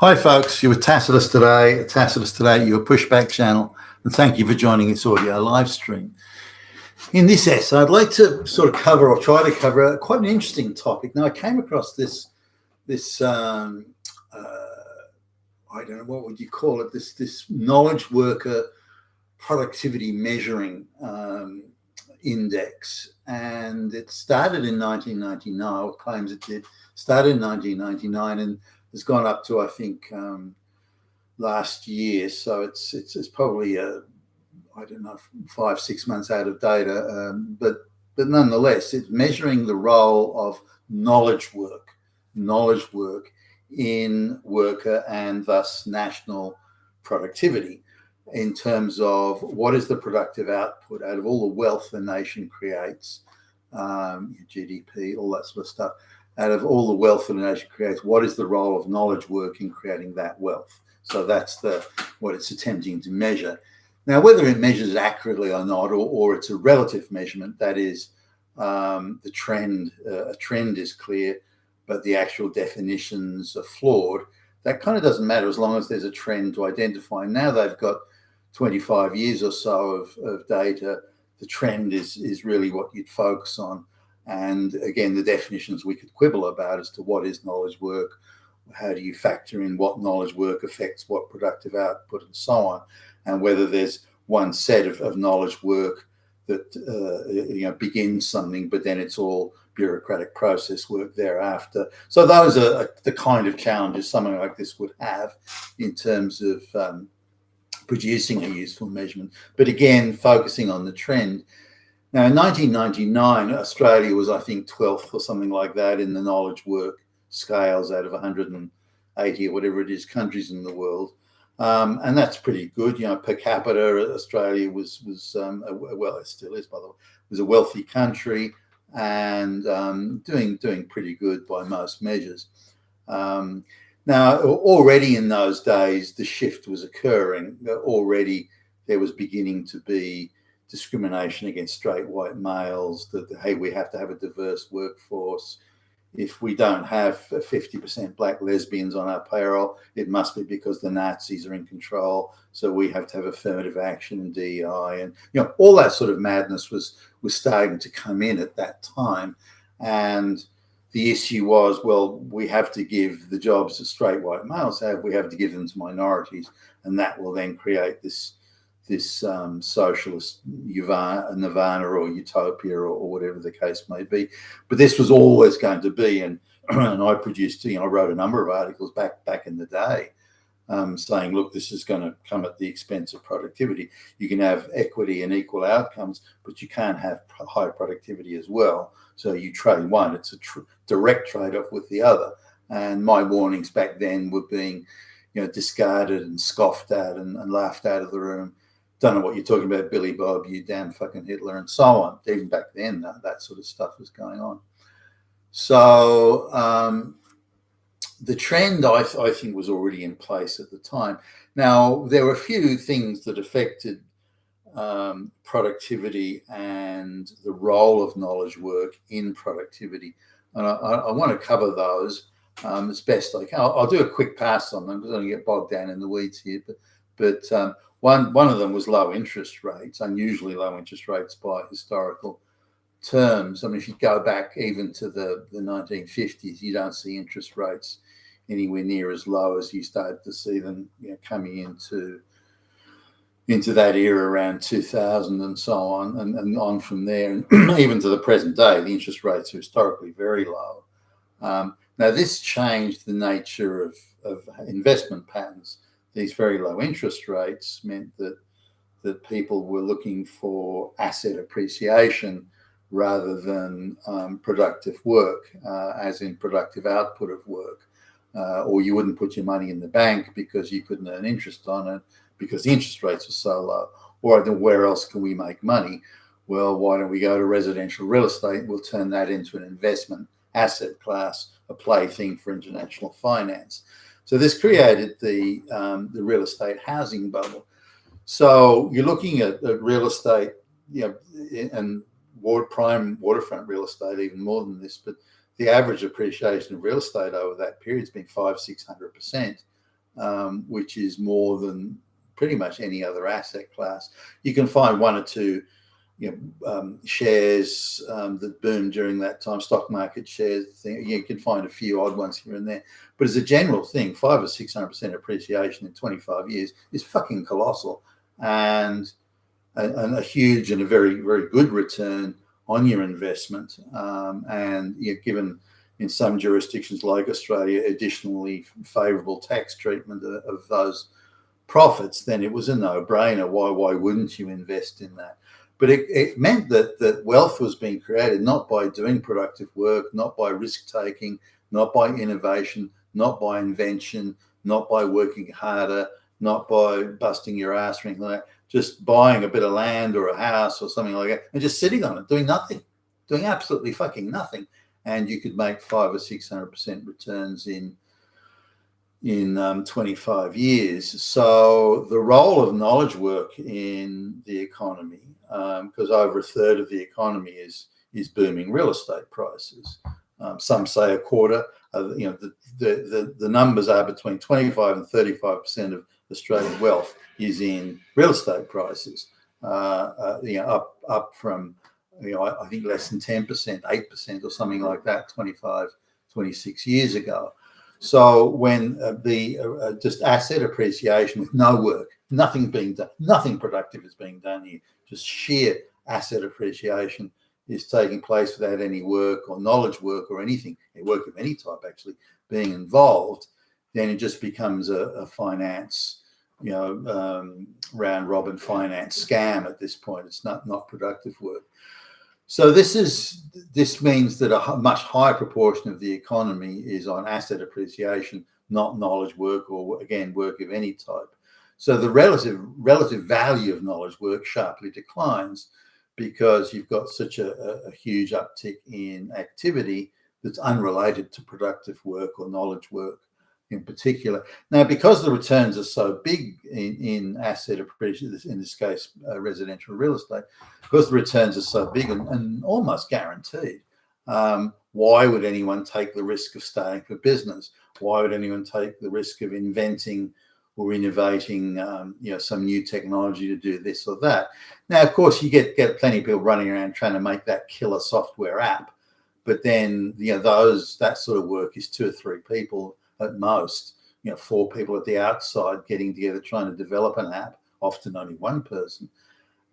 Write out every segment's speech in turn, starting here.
Hi, folks. You're with Tacitus today. Tacitus today, your pushback channel, and thank you for joining this audio live stream. In this essay, I'd like to sort of cover or try to cover quite an interesting topic. Now, I came across this I don't know, what would you call it? This knowledge worker productivity measuring index, and it started in 1999. Or claims it did started in 1999, and has gone up to, I think, last year. So it's probably I don't know, 5-6 months out of data, but nonetheless, it's measuring the role of knowledge work in worker and thus national productivity, in terms of what is the productive output out of all the wealth the nation creates, GDP, all that sort of stuff. Out of all the wealth that a nation creates, what is the role of knowledge work in creating that wealth? So that's what it's attempting to measure. Now, whether it measures accurately or not, or it's a relative measurement, that is, the trend, a trend is clear, but the actual definitions are flawed. That kind of doesn't matter as long as there's a trend to identify. Now they've got 25 years or so of data. The trend is really what you'd focus on. And again, the definitions we could quibble about as to what is knowledge work, how do you factor in what knowledge work affects what productive output, and so on, and whether there's one set of knowledge work that begins something, but then it's all bureaucratic process work thereafter. So those are the kind of challenges something like this would have in terms of producing a useful measurement. But again, focusing on the trend. Now, in 1999, Australia was, I think, 12th or something like that in the knowledge work scales out of 180 or whatever it is countries in the world. And that's pretty good. Per capita, Australia was well, it still is, by the way, was a wealthy country and doing pretty good by most measures. Now, already in those days, the shift was occurring. Already there was beginning to be discrimination against straight white males, that, hey, we have to have a diverse workforce. If we don't have 50% black lesbians on our payroll, it must be because the Nazis are in control. So we have to have affirmative action and DEI, and all that sort of madness was starting to come in at that time. And the issue was, well, we have to give the jobs that straight white males have, we have to give them to minorities, and that will then create this socialist nirvana or utopia or whatever the case may be. But this was always going to be, and I produced, I wrote a number of articles back in the day saying, look, this is going to come at the expense of productivity. You can have equity and equal outcomes, but you can't have high productivity as well. So you trade one, it's a direct trade-off with the other. And my warnings back then were being discarded and scoffed at and laughed out of the room. Don't know what you're talking about, Billy Bob, you damn fucking Hitler, and so on. Even back then, that sort of stuff was going on. So the trend, I think, was already in place at the time. Now, there were a few things that affected productivity and the role of knowledge work in productivity. And I want to cover those as best I can. I'll do a quick pass on them because I don't get bogged down in the weeds here. But one of them was low interest rates, unusually low interest rates by historical terms. I mean, if you go back even to the 1950s, you don't see interest rates anywhere near as low as you started to see them coming into that era around 2000 and so on, and on from there. And even to the present day, the interest rates are historically very low. Now, this changed the nature of investment patterns. These very low interest rates meant that people were looking for asset appreciation rather than productive work, as in productive output of work. Or you wouldn't put your money in the bank because you couldn't earn interest on it because the interest rates were so low. Or then where else can we make money? Well, why don't we go to residential real estate? We'll turn that into an investment asset class, a plaything for international finance. So this created the real estate housing bubble. So you're looking at real estate, and prime waterfront real estate even more than this, but the average appreciation of real estate over that period has been 500-600%. which is more than pretty much any other asset class. You can find one or two shares that boomed during that time, stock market shares. You can find a few odd ones here and there, but as a general thing, 500 or 600% appreciation in 25 years is fucking colossal, and a huge and a very, very good return on your investment. And given in some jurisdictions like Australia, additionally favourable tax treatment of those profits, then it was a no-brainer. Why wouldn't you invest in that? But it meant that wealth was being created not by doing productive work, not by risk-taking, not by innovation, not by invention, not by working harder, not by busting your ass or anything like that, just buying a bit of land or a house or something like that and just sitting on it, doing nothing, doing absolutely fucking nothing. And you could make 500 or 600% returns in 25 years. So the role of knowledge work in the economy, because over a third of the economy is booming real estate prices. Some say a quarter. The numbers are between 25 and 35% of Australian wealth is in real estate prices. Up from I think less than 10%, 8% or something like that 25, 26 years ago. So when just asset appreciation with no work, nothing being done, nothing productive is being done here, just sheer asset appreciation is taking place without any work or knowledge work or anything, work of any type actually being involved, then it just becomes a finance, round robin finance scam at this point. It's not productive work. So this means that a much higher proportion of the economy is on asset appreciation, not knowledge work or, again, work of any type. So the relative value of knowledge work sharply declines because you've got such a huge uptick in activity that's unrelated to productive work or knowledge work in particular. Now, because the returns are so big in asset appreciation, in this case, residential real estate, because the returns are so big and almost guaranteed, why would anyone take the risk of staying for business? Why would anyone take the risk of inventing or innovating, some new technology to do this or that? Now, of course, you get plenty of people running around trying to make that killer software app, but then that sort of work is 2 or 3 people at most, 4 people at the outside getting together trying to develop an app, often only one person,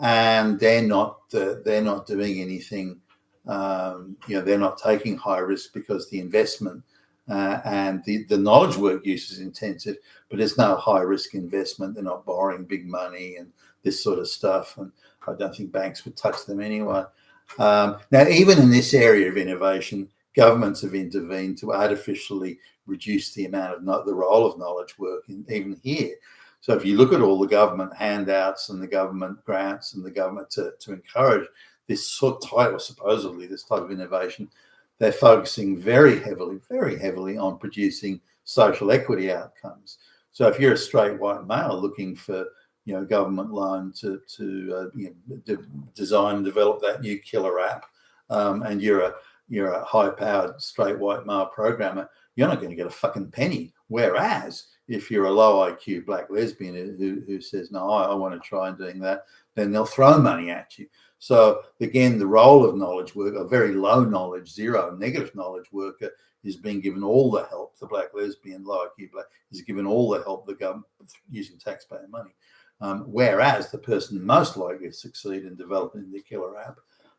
and they're not doing anything. They're not taking high risk because the investment and the knowledge work use is intensive, but there's no high risk investment. They're not borrowing big money and this sort of stuff, and I don't think banks would touch them anyway. Now, even in this area of innovation, governments have intervened to artificially reduce the amount of the role of knowledge work even here. So if you look at all the government handouts and the government grants and the government to encourage this supposedly this type of innovation, they're focusing very heavily on producing social equity outcomes. So if you're a straight white male looking for government loan to design and develop that new killer app, and you're a high-powered straight white male programmer, you're not going to get a fucking penny. Whereas if you're a low IQ black lesbian who says, no, I want to try and doing that, then they'll throw money at you. So again, the role of knowledge work, a very low knowledge, zero negative knowledge worker, is being given all the help. The black lesbian, low IQ black, is given all the help the government using taxpayer money. Whereas the person most likely to succeed in developing the killer app,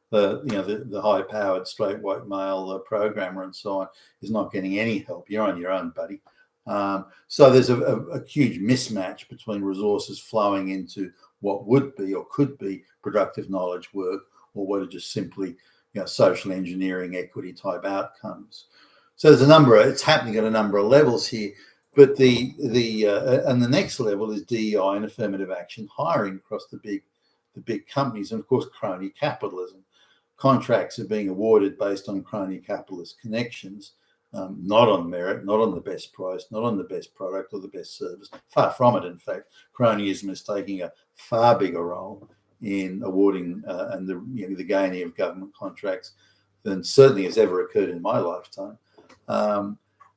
the high-powered straight white male programmer and so on, is not getting any help. You're on your own, buddy. So there's a huge mismatch between resources flowing into what would be or could be productive knowledge work, or what are just simply social engineering equity type outcomes. So there's it's happening at a number of levels here. But the next level is DEI and affirmative action hiring across the big companies, and of course crony capitalism. Contracts are being awarded based on crony capitalist connections, not on merit, not on the best price, not on the best product or the best service. Far from it, in fact. Cronyism is taking a far bigger role in awarding and the gaining of government contracts than certainly has ever occurred in my lifetime.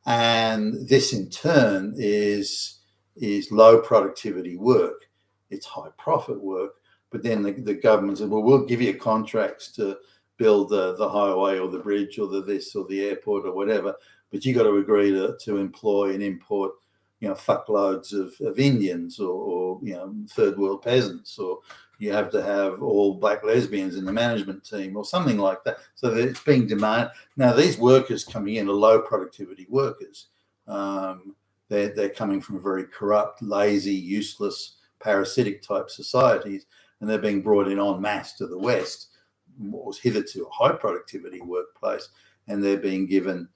And this in turn is is low productivity work. It's high profit work, but then the government said, well, we'll give you contracts to build the highway or the bridge or the this or the airport or whatever, but you got to agree to employ and import, fuckloads of Indians or third world peasants, or you have to have all black lesbians in the management team or something like that. So that it's being demanded. Now, these workers coming in are low productivity workers. They're coming from very corrupt, lazy, useless, parasitic type societies, and they're being brought in en masse to the West, what was hitherto a high productivity workplace, and they're being given,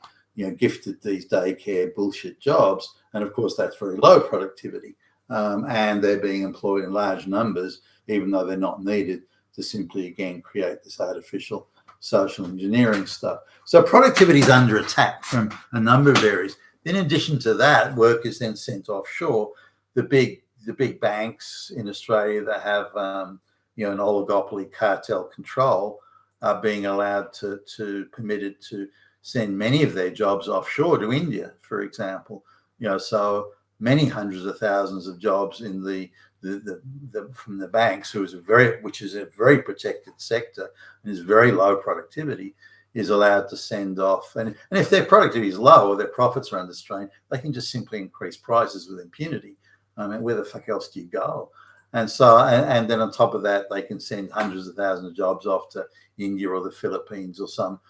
gifted these daycare bullshit jobs. And of course, that's very low productivity. And they're being employed in large numbers, even though they're not needed, to simply, again, create this artificial social engineering stuff. So productivity is under attack from a number of areas. In addition to that, work is then sent offshore. The big banks in Australia that have an oligopoly cartel control are being allowed to permitted to send many of their jobs offshore to India, for example. So many hundreds of thousands of jobs in the from the banks, which is a very protected sector and is very low productivity, is allowed to send off. And if their productivity is low or their profits are under strain, they can just simply increase prices with impunity. I mean, where the fuck else do you go? And so, and then on top of that, they can send hundreds of thousands of jobs off to India or the Philippines or some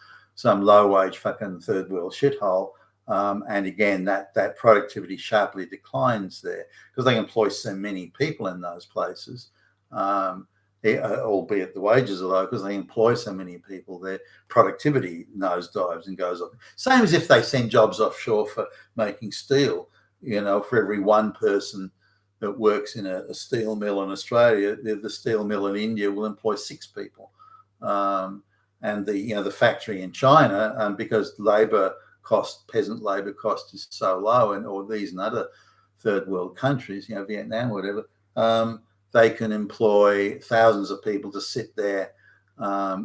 low-wage fucking third world shithole. And again, that productivity sharply declines there because they employ so many people in those places, albeit the wages are low because they employ so many people. Their productivity nosedives and goes up. Same as if they send jobs offshore for making steel. For every one person that works in a steel mill in Australia, the steel mill in India will employ 6 people. And the factory in China, because peasant labor cost is so low, or these and other third world countries, Vietnam, whatever, they can employ thousands of people to sit there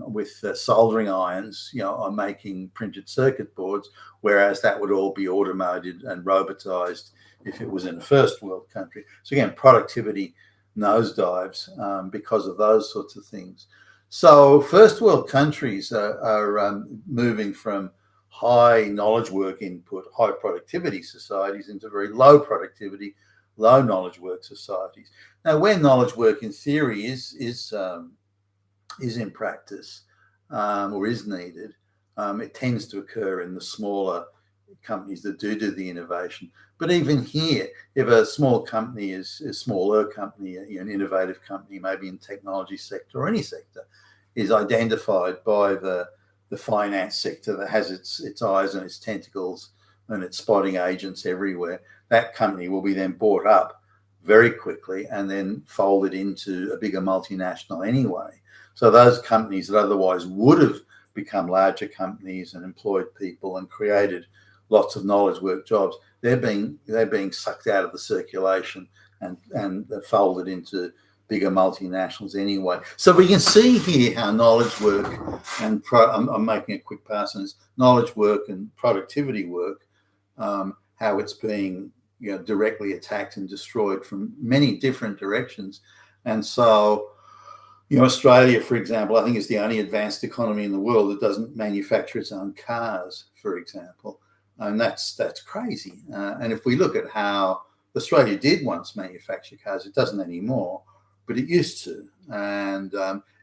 with soldering irons, on making printed circuit boards, whereas that would all be automated and robotized if it was in a first world country. So again, productivity nosedives because of those sorts of things. So first world countries are moving from high knowledge work input, high productivity societies into very low productivity, low knowledge work societies. Now, where knowledge work in theory is in practice or is needed, it tends to occur in the smaller companies that do the innovation. But even here, if a small company a smaller company, an innovative company, maybe in technology sector or any sector, is identified by the finance sector that has its eyes and its tentacles and its spotting agents everywhere, that company will be then bought up very quickly and then folded into a bigger multinational anyway. So those companies that otherwise would have become larger companies and employed people and created lots of knowledge work jobs, they're being sucked out of the circulation and folded into bigger multinationals anyway. So we can see here how knowledge work and I'm making a quick pass on this, knowledge work and productivity work, how it's being directly attacked and destroyed from many different directions. And so Australia, for example, I think is the only advanced economy in the world that doesn't manufacture its own cars, for example. And that's crazy. And if we look at how Australia did once manufacture cars, it doesn't anymore, but it used to. And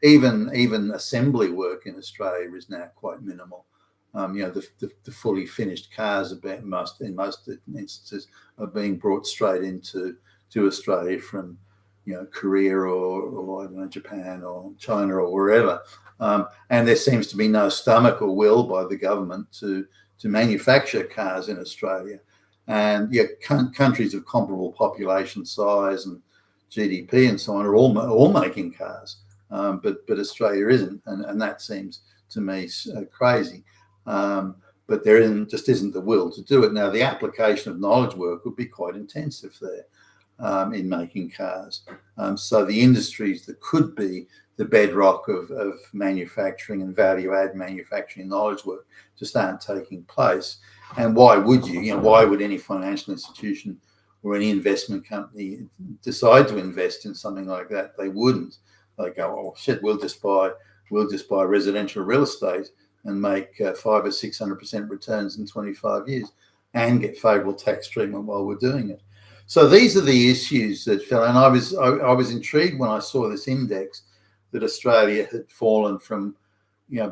even assembly work in Australia is now quite minimal. The fully finished cars in most instances are being brought straight into Australia from Korea or I don't know, Japan or China or wherever. And there seems to be no stomach or will by the government to manufacture cars in Australia. And countries of comparable population size and GDP and so on are all making cars, but Australia isn't, and that seems to me crazy. But there isn't the will to do it. Now, the application of knowledge work would be quite intensive there in making cars. So the industries that could be the bedrock of manufacturing and value-add manufacturing knowledge work just aren't taking place. And why would you? Why would any financial institution or any investment company decide to invest in something like that, they wouldn't. They go, oh shit, we'll just buy residential real estate and make 500 or 600% returns in 25 years and get favourable tax treatment while we're doing it. So these are the issues that fell. And I was intrigued when I saw this index that Australia had fallen from,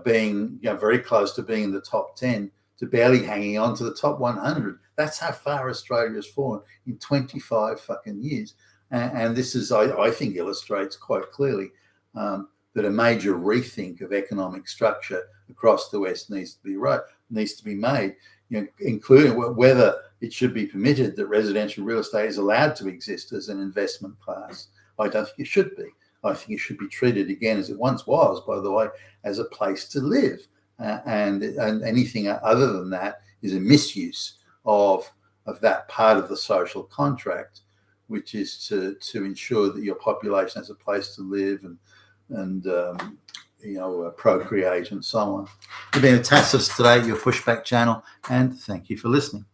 being very close to being in the top 10 to barely hanging on to the top 100. That's how far Australia has fallen in 25 fucking years. And this is, I think, illustrates quite clearly that a major rethink of economic structure across the West needs to be made, including whether it should be permitted that residential real estate is allowed to exist as an investment class. I don't think it should be. I think it should be treated again, as it once was, by the way, as a place to live. And anything other than that is a misuse of that part of the social contract, which is to ensure that your population has a place to live and procreate and so on. You've been a Tassos today, your Pushback channel, and thank you for listening.